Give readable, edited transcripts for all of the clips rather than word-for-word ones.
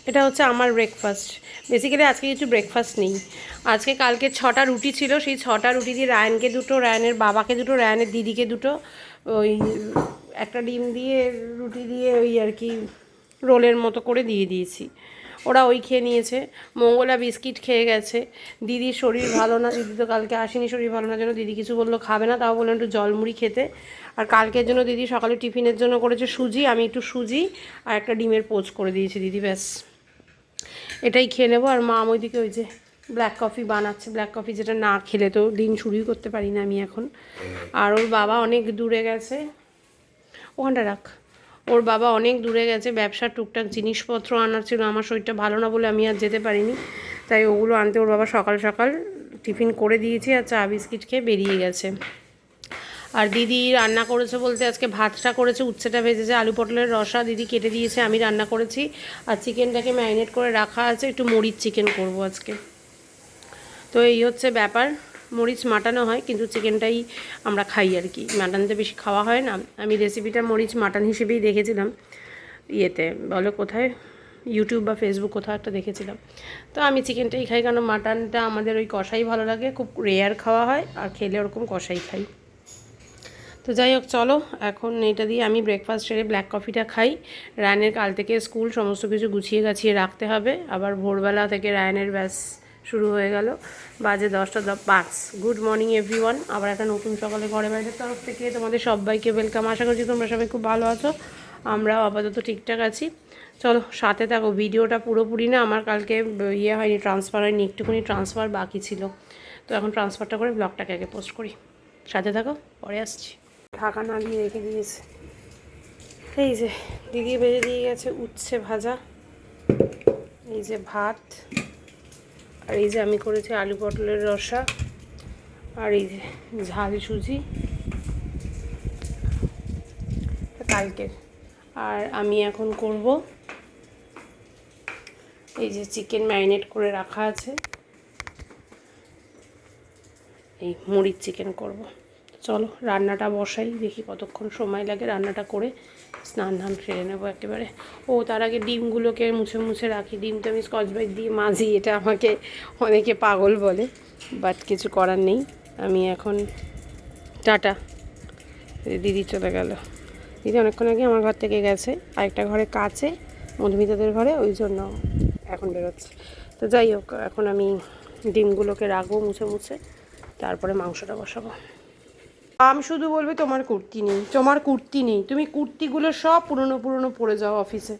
এটা হচ্ছে আমার ব্রেকফাস্ট। বেসিক্যালি আজকে কিছু ব্রেকফাস্ট নেই। আজকে কালকে 6টা রুটি ছিল, সেই 6টা রুটি দিয়ে রায়ানকে দুটো, রায়ানের বাবাকে দুটো, রায়ানের দিদিকে দুটো, ওই একটা ডিম দিয়ে রুটি দিয়ে ওই আর কি রোলের মতো করে দিয়ে দিয়েছি। ওরা ওই খেয়ে নিয়েছে। মঙ্গলা বিস্কিট খেয়ে গেছে। দিদির শরীর ভালো না, দিদি তো কালকে আসেনি, শরীর ভালো না জন্য দিদি কিছু বললো খাবে না, তাও বললাম একটু জলমুড়ি খেতে। আর কালকের জন্য দিদি সকালে টিফিনের জন্য করেছে সুজি, আমি একটু সুজি আর একটা ডিমের পোচ করে দিয়েছি দিদি, ব্যাস এটাই খেয়ে নেবো। আর মা ওইদিকে ওই যে ব্ল্যাক কফি বানাচ্ছে, ব্ল্যাক কফি যেটা না খেলে তো দিন শুরুই করতে পারি না আমি এখন। আর ওর বাবা অনেক দূরে গেছে, ওখানটা রাখ, ওর বাবা অনেক দূরে গেছে, ব্যবসার টুকটাক জিনিসপত্র আনার ছিল, আমার শরীরটা ভালো না বলে আমি আর যেতে পারিনি, তাই ওগুলো আনতে ওর বাবা সকাল সকাল টিফিন করে দিয়েছি আর চা বিস্কিট খেয়ে বেরিয়ে গেছে। আর দিদি রান্না করেছে বলতে আজকে ভাতটা করেছে, উচ্ছেটা ভেজেছে, আলু পটলের রসা দিদি কেটে দিয়েছে, আমি রান্না করেছি। আর চিকেনটাকে ম্যারিনেট করে রাখা আছে, একটু মরিচ চিকেন করব আজকে। তো এই হচ্ছে ব্যাপার, মরিচ মাটানো হয় কিন্তু চিকেনটাই আমরা খাই আর কি, মাটনতে বেশি খাওয়া হয় না। আমি রেসিপিটা মরিচ মাটন হিসেবেই দেখেছিলাম, ইয়েতে বলো কোথায়, ইউটিউব বা ফেসবুক কোথাও একটা দেখেছিলাম। তো আমি চিকেনটাই খাই, কারণ মাটনটা আমাদের ওই কষাই ভালো লাগে, খুব রেয়ার খাওয়া হয়, আর খেলে ওরকম কষাই খাই। তো যাই হোক চলো, এখন এটা দিয়ে আমি ব্রেকফাস্ট সেরে ব্ল্যাক কফিটা খাই। রায়ানের কাল থেকে স্কুল, সমস্ত কিছু গুছিয়ে গাছিয়ে রাখতে হবে। আবার ভোরবেলা থেকে রায়ানের ব্যাস শুরু হয়ে গেল, বাজে 10টা 5। গুড মর্নিং এভরিওয়ান, আবার একটা নতুন সকালে ঘরে বাইরের তরফ থেকে তোমাদের সবাইকে ওয়েলকাম। আশা করছি তোমরা সবাই খুব ভালো আছো, আমরাও আপাতত ঠিকঠাক আছি। চলো সাথে থাকো, ভিডিওটা পুরোপুরি না, আমার কালকে ইয়ে হয়নি, ট্রান্সফার হয়নি, একটুখানি ট্রান্সফার বাকি ছিল, তো এখন ট্রান্সফারটা করে ব্লগটাকে আগে পোস্ট করি। সাথে থাকো, পরে আসছি। ঢাকা না দিয়ে রেখে দিয়েছে। এই যে দিদি ভেজে দিয়ে গেছে উচ্ছে ভাজা, এই যে ভাত, আর এই যে আমি করেছি আলু পটলের রসা, আর এই যে ঝাল সুজি কালকের। আর আমি এখন করব এই যে চিকেন ম্যারিনেট করে রাখা আছে, এই মুড়ির চিকেন করব। চলো রান্নাটা বসাই, দেখি কতক্ষণ সময় লাগে, রান্নাটা করে স্নান ধান সেরে নেবো একেবারে। ও তার আগে ডিমগুলোকে মুছে মুছে রাখি, ডিম তো আমি স্কচ ব্রাইট দিয়ে মাজি, এটা আমাকে অনেকে পাগল বলে, বাট কিছু করার নেই। আমি এখন টাটা, দিদি চলে গেল, দিদি অনেকক্ষণ আগে আমার ঘর থেকে গেছে, আরেকটা ঘরে কাছে মধুমিতাদের ঘরে, ওই জন্য এখন বেরোচ্ছে। তো যাই হোক, এখন আমি ডিমগুলোকে রাখবো মুছে মুছে, তারপরে মাংসটা বসাবো। আমি শুধু বলবে তোমার কুর্তি নেই, তোমার কুর্তি নেই, তুমি কুর্তিগুলো সব পুরনো পুরনো পরে যাও অফিসে,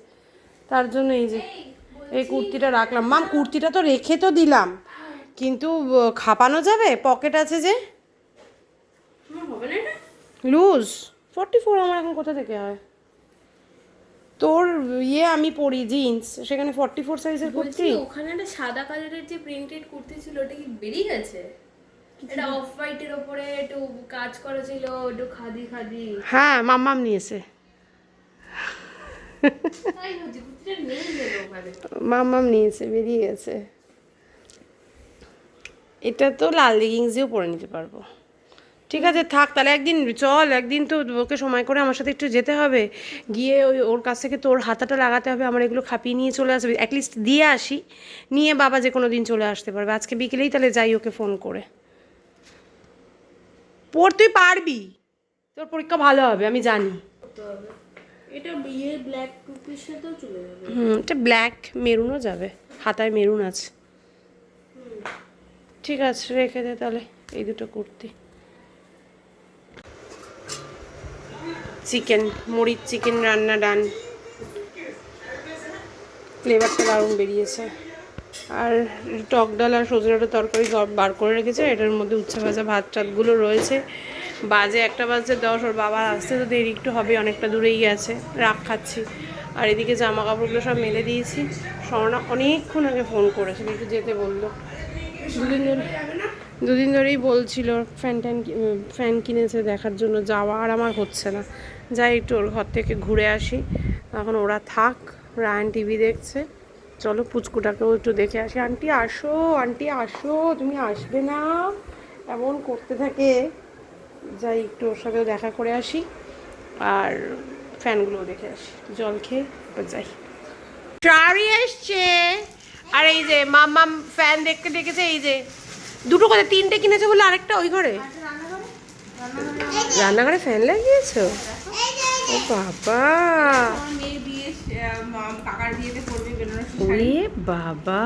তার জন্য এই যে এই কুর্তিটা রাখলাম। মাম কুর্তিটা তো রেখে তো দিলাম, কিন্তু খাপানো যাবে, পকেট আছে যে, লুজ 44 আমার এখন কোথা থেকে হয়, তোর ইয়ে আমি পরি জিন্স, সেখানে 44 সাইজের কুর্তি। ওখানে একটা সাদা কালারের যে প্রিন্টেড কুর্তি ছিল ওটা কি বেরিয়ে গেছে? এটা অফ হোয়াইটের উপরে একটু কাজ করা ছিল, একটু খাদি খাদি। হ্যাঁ মাম্মাম নিয়েছে, তাই হচ্ছে কুর্তিটা নেই গেল ওখানে। মাম্মাম নিয়েছে, বেরিয়ে গেছে। এটা তো লাল লেগিংস দিয়েও পরে নিতে পারবো। ঠিক আছে থাক তাহলে, একদিন চল, একদিন তো ওকে সময় করে আমার সাথে একটু যেতে হবে, গিয়ে ওই ওর কাছ থেকে তোর হাতাটা লাগাতে হবে, আমার এগুলো খাপিয়ে নিয়ে চলে আসবে, অ্যাটলিস্ট দিয়ে আসি, নিয়ে বাবা যে কোনো দিন চলে আসতে পারবে। আজকে বিকেলেই তাহলে যাই ওকে ফোন করে। তুই পারবি, তোর পরীক্ষা ভালো হবে আমি জানি। এটা বিয়ে ব্ল্যাক কুর্তির সাথেও চলে যাবে। এটা ব্ল্যাক মেরুনও যাবে, হাতায় মেরুন আছে। ঠিক আছে রেখে দে তাহলে এই দুটো কুর্তি। চিকেন, মুড়ির চিকেন রান্না ডান, ফ্লেভারটা দারুণ বেরিয়েছে। আর টক ডাল আর সজনে ডাঁটার তরকারি বার করে রেখেছে, এটার মধ্যে উচ্ছে ভাজা ভাত টাতগুলো রয়েছে। বাজে 1:10, ওর বাবা আসতে তো দেরি একটু হবে, অনেকটা দূরেই গেছে, রাগ খাচ্ছি। আর এদিকে জামা কাপড়গুলো সব মেলে দিয়েছি। স্বর্ণা অনেকক্ষণ আগে ফোন করেছিল, একটু যেতে বললো, দুদিন ধরেই বলছিল ফ্যান কিনেছে দেখার জন্য, যাওয়া আর আমার হচ্ছে না। যাই একটু ওর ঘর থেকে ঘুরে আসি, এখন ওরা থাক, রায়ান টিভি দেখছে, চলো পুচকুটাকেও একটু দেখে আসি। আন্টি আসো, আন্টি আসো, তুমি আসবে না, এমন করতে থাকে। যাই একটু ওর সাথেও দেখা করে আসি, আর ফ্যানগুলোও দেখে আসি, জল খেয়ে যাই। শাড়ি এসছে। আর এই যে মাম্মাম ফ্যান দেখতে ডেকেছে, এই যে দুটো করে তিনটে কিনেছে বলে আরেকটা ওই ঘরে রান্নাঘরে ফ্যান লাগিয়েছো। ও বাবা, ওরে বাবা,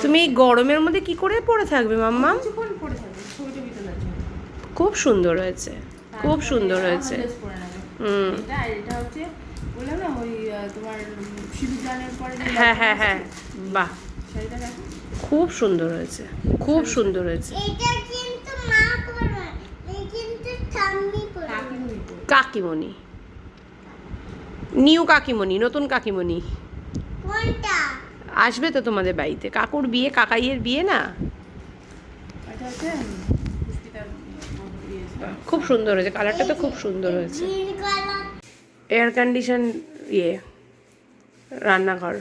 তুমি এই গরমের মধ্যে কি করে পড়ে থাকবে মাম্মা? খুব সুন্দর হয়েছে, খুব সুন্দর হয়েছে। হ্যাঁ হ্যাঁ হ্যাঁ, বাহ, খুব সুন্দর হয়েছে, খুব সুন্দর হয়েছে। কাকিমণি, নিউ কাকিমণি, নতুন কাকিমণি আসবে তো তোমাদের বাড়িতে। কাকুর বিয়ে, কাকাইয়ের বিয়ে না। খুব সুন্দর হয়েছে, কালারটা তো খুব সুন্দর হয়েছে। এয়ার কন্ডিশন ইয়ে রান্নাঘর,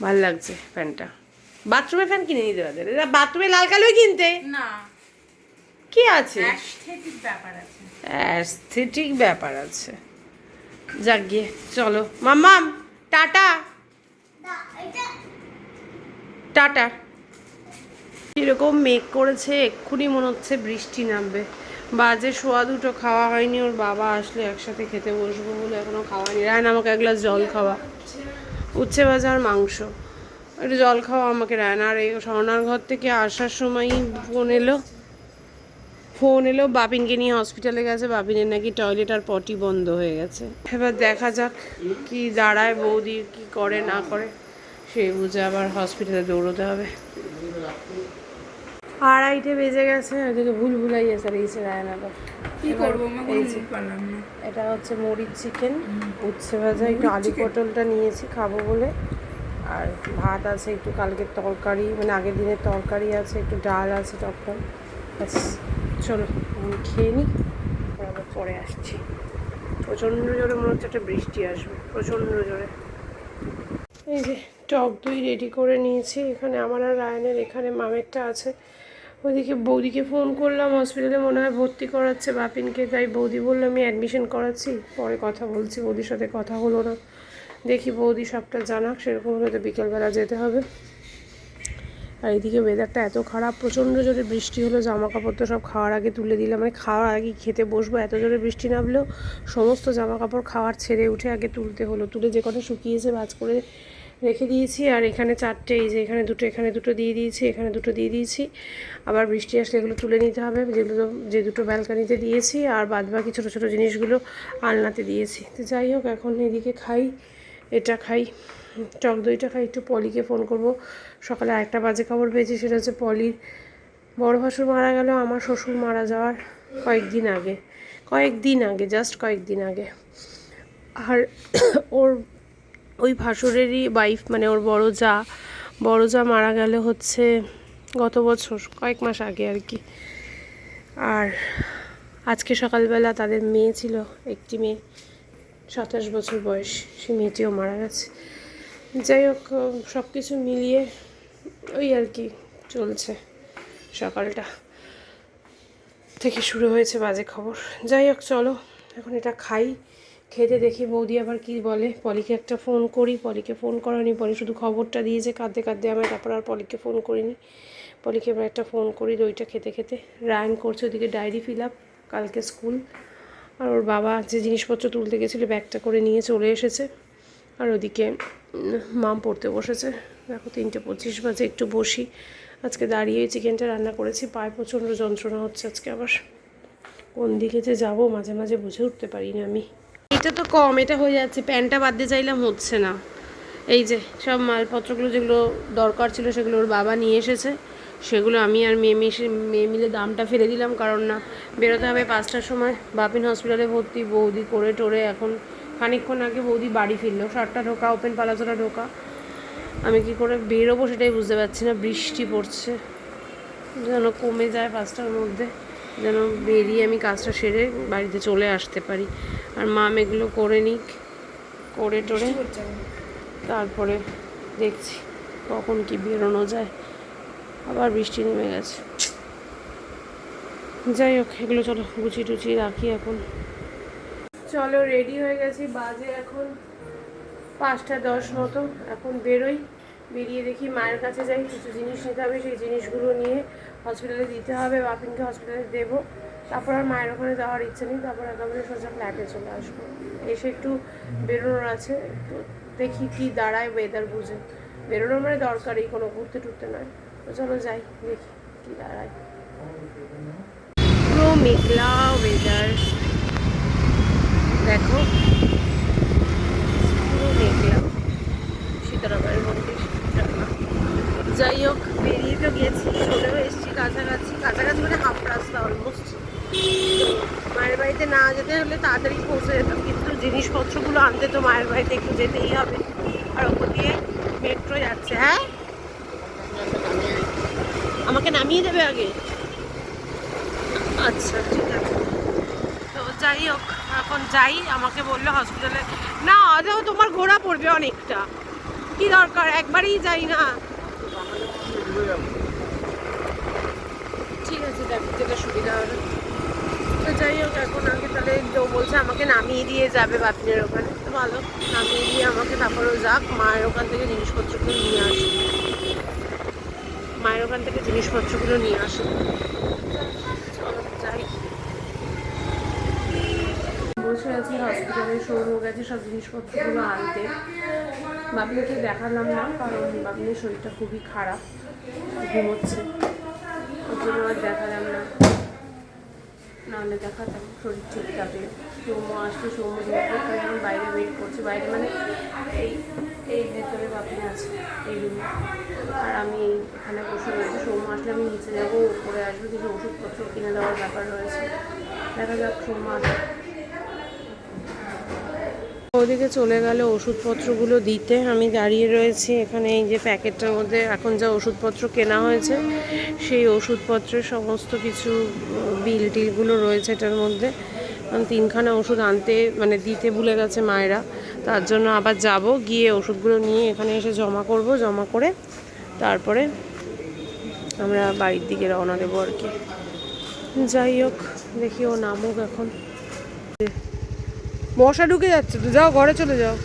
ভাল লাগছে ফ্যানটা। বাথরুমে ফ্যান কিনে নিতে পারবে, বাথরুমে লাল কালোই কিনতে না, কি আছে, অ্যাস্থেটিক ব্যাপার আছে, অ্যাস্থেটিক ব্যাপার আছে। যাক গিয়ে চলো মাম্মাম, টাটা টাটা। এরকম মেঘ করেছে, এক্ষুনি মনে হচ্ছে বৃষ্টি নামবে। বাজে সোয়া দুটো, খাওয়া হয়নি। ওর বাবা আসলে একসাথে খেতে বসবো বলে এখনো খাওয়া হয়নি। রায়ন আমাকে এক গ্লাস জল খাওয়া, উচ্ছে ভাজা আর মাংস, একটু জল খাওয়া আমাকে রায়ন। আর এই স্বর্ণার ঘর থেকে আসার সময়ই ফোন এলো বাপিনকে নিয়ে হসপিটালে গেছে। বাপিনের নাকি টয়লেট আর পটি বন্ধ হয়ে গেছে। এবার দেখা যাক কি দাঁড়ায়, বৌদি কি করে না করে, সেই বুঝে আবার হসপিটালে দৌড়োতে হবে। 2:30 বেজে গেছে, ওইদিকে ভুলভুলাইয়া চালিয়েছে রায়ন। আবার কি করবো, এটা হচ্ছে মরিচ চিকেন, উচ্ছে ভাজা, একটু আলু পটলটা নিয়েছি খাবো বলে, আর ভাত আছে, একটু কালকের তরকারি মানে আগের দিনের তরকারি আছে, একটু ডাল আছে, টকটক। চলো আমি খেয়ে নিই, আবার পরে আসছি। প্রচণ্ড জোরে মনে হচ্ছে একটা বৃষ্টি আসবে, প্রচণ্ড জোরে। এই যে টক দই রেডি করে নিয়েছি, এখানে আমার আর রায়নের, এখানে মামেরটা আছে। ওইদিকে বৌদিকে ফোন করলাম, হসপিটালে মনে হয় ভর্তি করাচ্ছে বাপিনকে, তাই বৌদি বললো আমি অ্যাডমিশন করাচ্ছি, পরে কথা বলছি। বৌদির সাথে কথা হলো না, দেখি বৌদি সবটা জানাক, সেরকম হলে তো বিকেলবেলা যেতে হবে। আর এইদিকে ওয়েদারটা এত খারাপ, প্রচণ্ড জোরে বৃষ্টি হলো, জামা কাপড় তো সব খাওয়ার আগে তুলে দিলাম, মানে খাওয়ার আগে খেতে বসবো, এত জোরে বৃষ্টি নামলেও সমস্ত জামা কাপড় খাওয়ার ছেড়ে উঠে আগে তুলতে হলো। তুলে যে কটা শুকিয়েছে ভাঁজ করে রেখে দিয়েছি। আর এখানে 4টে, এই যে এখানে দুটো, এখানে দুটো দিয়ে দিয়েছি, এখানে দুটো দিয়ে দিয়েছি। আবার বৃষ্টি আসলে এগুলো তুলে নিতে হবে, যেগুলো যে দুটো ব্যালকানিতে দিয়েছি, আর বাদ বাকি ছোটো ছোটো জিনিসগুলো আলনাতে দিয়েছি। তো যাই হোক, এখন এদিকে খাই, এটা খাই, টক দইটা খাই। একটু পলিকে ফোন করব। সকালে আরেকটা বাজে খবর পেয়েছি, সেটা হচ্ছে পলির বড় ভাসুর মারা গেল আমার শ্বশুর মারা যাওয়ার কয়েকদিন আগে, জাস্ট কয়েকদিন আগে। আর ওর ওই ভাসুরেরই ওয়াইফ, মানে ওর বড় যা মারা গেল হচ্ছে গত বছর, কয়েক মাস আগে আর কি। আর আজকে সকালবেলা তাদের মেয়ে ছিল, একটি মেয়ে, 27 বছর বয়স, সে মেয়েটিও মারা গেছে। যাই হোক, সব কিছু মিলিয়ে ওই আর কি চলছে, সকালটা থেকে শুরু হয়েছে বাজে খবর। যাই হোক চলো এখন এটা খাই, খেতে দেখি বৌদি আবার কি বলে। পলিকে একটা ফোন করি, পলিকে ফোন করানি, পলি শুধু খবরটা দিয়েছে কাঁদতে কাঁদতে আমায়, তারপর আর পলিকে ফোন করিনি। পলিকে এবার একটা ফোন করি দইটা খেতে খেতে। রায়ন করছে ওদিকে ডায়েরি ফিল আপ, কালকে স্কুল। আর ওর বাবা যে জিনিসপত্র তুলতে গেছিলো ব্যাগটা করে নিয়ে চলে এসেছে। আর ওদিকে মাম পড়তে বসেছে। দেখো 3:25 বাজে, একটু বসি। আজকে দাঁড়িয়ে চিকেনটা রান্না করেছি, পায়ে প্রচণ্ড যন্ত্রণা হচ্ছে আজকে। আবার কোন দিকে যে যাবো মাঝে মাঝে বুঝে উঠতে পারি না আমি। এটা তো কম, এটা হয়ে যাচ্ছে, প্যান্টটা বাঁধতে চাইলাম হচ্ছে না। এই যে সব মালপত্রগুলো যেগুলো দরকার ছিল সেগুলো ওর বাবা নিয়ে এসেছে, সেগুলো আমি আর মেয়ে মিলে দামটা ফেলে দিলাম, কারণ না বেরোতে হবে 5টার সময়। বাপিন হসপিটালে ভর্তি, বৌদি করে টোরে এখন খানিকক্ষণ আগে বৌদি বাড়ি ফিরলো। 7টা ঢোকা, ওপেন পালাচোরা ঢোকা। আমি কি করে বেরোবো সেটাই বুঝতে পারছি না, বৃষ্টি পড়ছে, যেন কমে যায় 5টার মধ্যে, যেন বেরিয়ে আমি কাজটা সেরে বাড়িতে চলে আসতে পারি। আর মাম এগুলো করে নিক, করে টোরে তারপরে দেখছি কখন কি বেরোনো যায়। আবার বৃষ্টি নেমে গেছে। যাই হোক, এগুলো চলো গুছিয়ে টুচিয়ে রাখি এখন। চলো রেডি হয়ে গেছি, বাজে এখন 5:10 মতো এখন বেরোই, বেরিয়ে দেখি মায়ের কাছে যাই, কিছু জিনিস নিতে হবে, সেই জিনিসগুলো নিয়ে হসপিটালে দিতে হবে, বাপিনকে হসপিটালে দেবো। তারপর আর মায়ের ওখানে যাওয়ার ইচ্ছে নেই, তারপর একেবারে সোজা ফ্ল্যাটে চলে আসবো। এসে একটু বেরোনোর আছে, তো দেখি কি দাঁড়ায় ওয়েদার বুঝে। বেরোনোর মানে দরকারই, কোনো ঘুরতে টুরতে নয়। তো চলো যাই, দেখি কি দাঁড়ায়। পুরো মেঘলা ওয়েদার, দেখো পুরো মেঘলা। সীতারামের মন্দির, যাই হোক বেরিয়ে তো গেছি, চলেও এসেছি কাছাকাছি, কাছাকাছি মানে হাফ রাস্তা অলমোস্ট। তো মায়ের বাড়িতে না যেতে হলে তাড়াতাড়ি পৌঁছে যেতাম, কিন্তু জিনিসপত্রগুলো আনতে তো মায়ের বাড়িতে একটু যেতেই হবে। আর ওপর দিয়ে মেট্রো যাচ্ছে। হ্যাঁ, আমাকে নামিয়ে দেবে আগে? আচ্ছা ঠিক আছে। তো যাই হোক এখন যাই, আমাকে বললো হসপিটালে না আজও তোমার ঘোরা পড়বে অনেকটা, কি দরকার একবারই যাই না। ঠিক আছে, দেখ যেটা সুবিধা হবে। তো যাই হোক এখন আগে তাহলে তো বলছে আমাকে নামিয়ে দিয়ে যাবে বাপিনের ওখানে, তো ভালো, নামিয়ে দিয়ে আমাকে তারপরেও যাক, মায়ের ওখান থেকে জিনিসপত্রগুলো নিয়ে আসে, মায়ের ওখান থেকে জিনিসপত্রগুলো নিয়ে আসে। চলো যাই। বসে আছি হসপিটালে, সৌরভ গেছে সব জিনিসপত্রগুলো আনতে। বাপিকে দেখালাম না, কারণ বাপিনের শরীরটা খুবই খারাপ, ঘুমোচ্ছে, ওর জন্য আর দেখালাম না, নাহলে দেখাতাম শরীর ঠিক থাকে। সৌম্য আসলে সৌম্য দেখতে এখন বাইরে ওয়েট করছে, বাইরে মানে এই এই ভেতরে বাপি আছে এই রুমে, আর আমি এখানে বসে রয়েছি। সৌম্য আসলে আমি নিচে যাবো, উপরে আসবো, কিছু ওষুধপত্র কিনে দেওয়ার ব্যাপার রয়েছে, দেখা যাক সৌম্য আসে। ওদিকে চলে গেল ওষুধপত্রগুলো দিতে, আমি দাঁড়িয়ে রয়েছি এখানে। এই যে প্যাকেটটার মধ্যে এখন যা ওষুধপত্র কেনা হয়েছে সেই ওষুধপত্রের সমস্ত কিছু বিল টিলগুলো রয়েছে এটার মধ্যে। 3খানা ওষুধ আনতে মানে দিতে ভুলে গেছে মায়েরা, তার জন্য আবার যাব, গিয়ে ওষুধগুলো নিয়ে এখানে এসে জমা করব, জমা করে তারপরে আমরা বাড়ির দিকে রওনা দেবো আর কি। যাই হোক দেখি ও নামুক এখন। মশা ঢুকে যাচ্ছে তো, যাও ঘরে চলে যাও।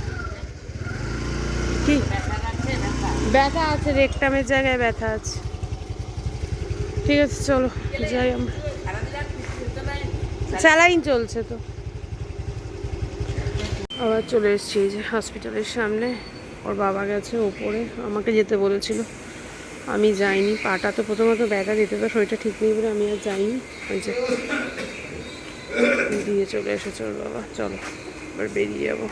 কি ব্যথা আছে, রেকটামের জায়গায় ব্যথা আছে। ঠিক আছে চলো যাই, আমরা স্যালাইন চলছে তো। আবার চলে এসেছি এই যে হসপিটালের সামনে, ওর বাবা গেছে ওপরে, আমাকে যেতে বলেছিল, আমি যাইনি। পাটা তো প্রথমত ব্যথা দিতে, তো শরীরটা ঠিক নেই বলে আমি আর যাইনি। ওই যে দিয়ে চলে এসেছে ওর বাবা। চলো এবার বেরিয়ে যাবো।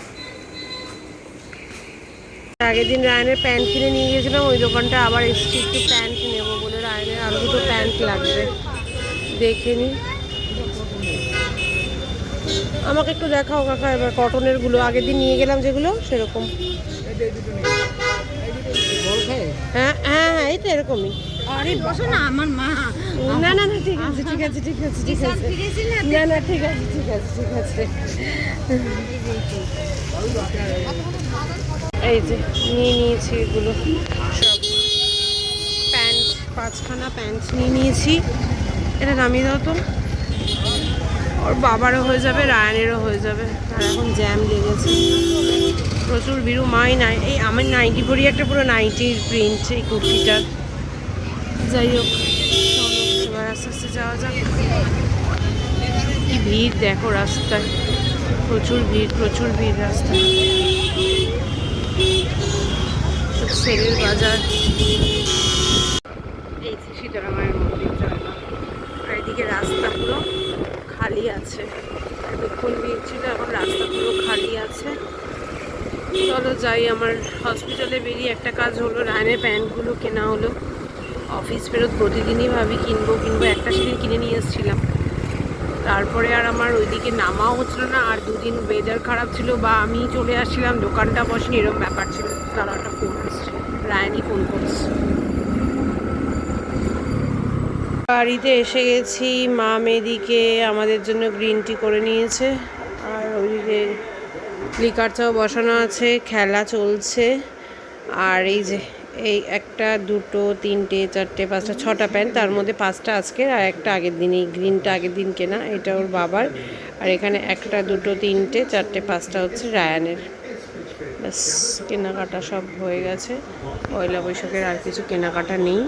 আগের দিন রায়নের প্যান্ট কিনে নিয়ে গিয়েছিলাম ওই দোকানটা, আবার এসছি একটু প্যান্ট নেবো বলে। রায়নের আরও দুটো প্যান্ট লাগবে, দেখে নি। আমাকে একটু দেখাও কাকা এবার কটনের গুলো, আগের দিন নিয়ে গেলাম যেগুলো সেরকম। হ্যাঁ হ্যাঁ হ্যাঁ, এই তো এরকমই। আরে বসো না, আমার মা। না না না, ঠিক আছে ঠিক আছে ঠিক আছে ঠিক আছে, না না ঠিক আছে ঠিক আছে ঠিক আছে। এই যে নিয়ে নিয়েছি এগুলো সব, প্যান্ট 5খানা প্যান্ট নিয়ে নিয়েছি। এটা নামিয়ে দাও তো, ওর বাবারও হয়ে যাবে, রায়ানেরও হয়ে যাবে। আর এখন জ্যাম লেগেছে, প্রচুর ভিড়। মাই নাই, এই আমার নাইটি পরি একটা পুরো নাইটির প্রিন্ট এই কুর্তিটার। যাই হোক এবার আস্তে আস্তে যাওয়া যাক। কি ভিড় দেখো রাস্তায়, প্রচুর ভিড় প্রচুর ভিড় রাস্তায়। সেলের বাজার, এই সীতারামায়ের মন্দির জয়মা। আর এদিকে রাস্তা পুরো খালি আছে, এতক্ষণ ভিড় ছিল, এখন রাস্তা পুরো খালি আছে। চলো যাই। আমার হসপিটালে বেরিয়ে একটা কাজ হলো, রায়নের প্যান্টগুলো কেনা হলো। অফিস ফেরত প্রতিদিনই ভাবি কিনবো কিনবো, একটা সেদিন কিনে নিয়ে এসেছিলাম, তারপরে আর আমার ওইদিকে নামাও হচ্ছিলো না। আর দুদিন ওয়েদার খারাপ ছিল, বা আমি চলে আসছিলাম, দোকানটা বসেনি, এরকম ব্যাপার ছিল। তারা একটা ফোন আসছে, রায়নি ফোন করছে। বাড়িতে এসে গেছি, মা মেয়েদিকে আমাদের জন্য গ্রিন টি করে নিয়েছে, আর ওইদিকে লিকার চাও বসানো আছে, খেলা চলছে। আর এই যে এই 1 2 3 4 5 6টা প্যান্ট, তার মধ্যে 5টা আজকের আর একটা আগের দিন, এই গ্রিনটা আগের দিন কেনা, এটা ওর বাবার। আর এখানে 1 2 3 4 5টা হচ্ছে রায়ানের। ব্যাস কেনাকাটা সব হয়ে গেছে, পয়লা বৈশাখের আর কিছু কেনাকাটা নেই।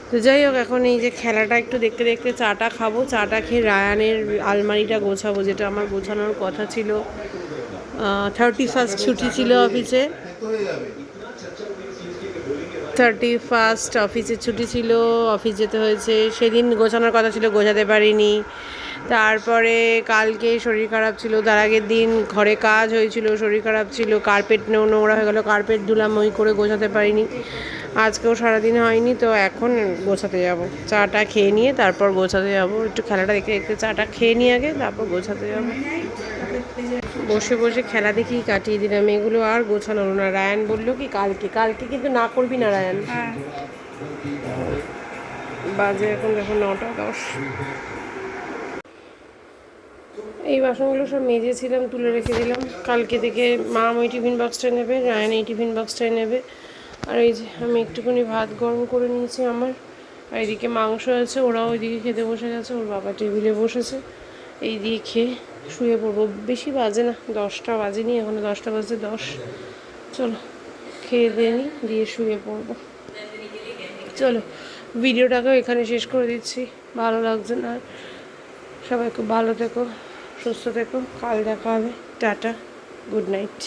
তো যাই হোক, এখন এই যে খেলাটা একটু দেখতে দেখতে চাটা খাবো, চাটা খেয়ে রায়ানের আলমারিটা গোছাবো, যেটা আমার গোছানোর কথা ছিল। 31st ছুটি ছিল অফিসে, 31st অফিসে ছুটি ছিল, অফিস যেতে হয়েছে। সেদিন গোছানোর কথা ছিল, গোছাতে পারিনি। তারপরে কালকে শরীর খারাপ ছিল, তার আগের দিন ঘরে কাজ হয়েছিল, শরীর খারাপ ছিল, কার্পেট নোংরা হয়ে গেলো, কার্পেট ধুলাম, ওই করে গোছাতে পারিনি। আজকেও সারাদিন হয়নি, তো এখন গোছাতে যাব। চাটা খেয়ে নিয়ে তারপর গোছাতে যাব। একটু খেলাটা দেখতে দেখতে চাটা খেয়ে নিয়ে আগে, তারপর গোছাতে যাব। বসে বসে খেলা দেখেই কাটিয়ে দিলাম, এগুলো আর গোছানো হলো না। রায়ান বললো কি কালকে, কালকে কিন্তু না করবি না রায়ান। বাজে এখন দেখো 9টা 10। এই বাসনগুলো সব মেজেছিলাম, তুলে রেখে দিলাম। কালকে থেকে মাম ওই টিফিন বক্সটাই নেবে, রায়ান এই টিফিন বক্সটাই নেবে। আর এই যে আমি একটুখানি ভাত গরম করে নিয়েছি আমার, আর এদিকে মাংস আছে, ওরাও ওইদিকে খেতে বসে গেছে, ওর বাবা টেবিলে বসেছে। এই দিয়ে খেয়ে শুয়ে পড়বো। বেশি বাজে না, 10টা বাজেনি এখনো, 10টা বাজে 10। চলো খেয়ে দিয়ে নিই, দিয়ে শুয়ে পড়বো। চলো ভিডিওটাকেও এখানে শেষ করে দিচ্ছি, ভালো লাগছে না। সবাই খুব ভালো থেকো, সুস্থ থেকো, কাল দেখা হবে। Tata, good night.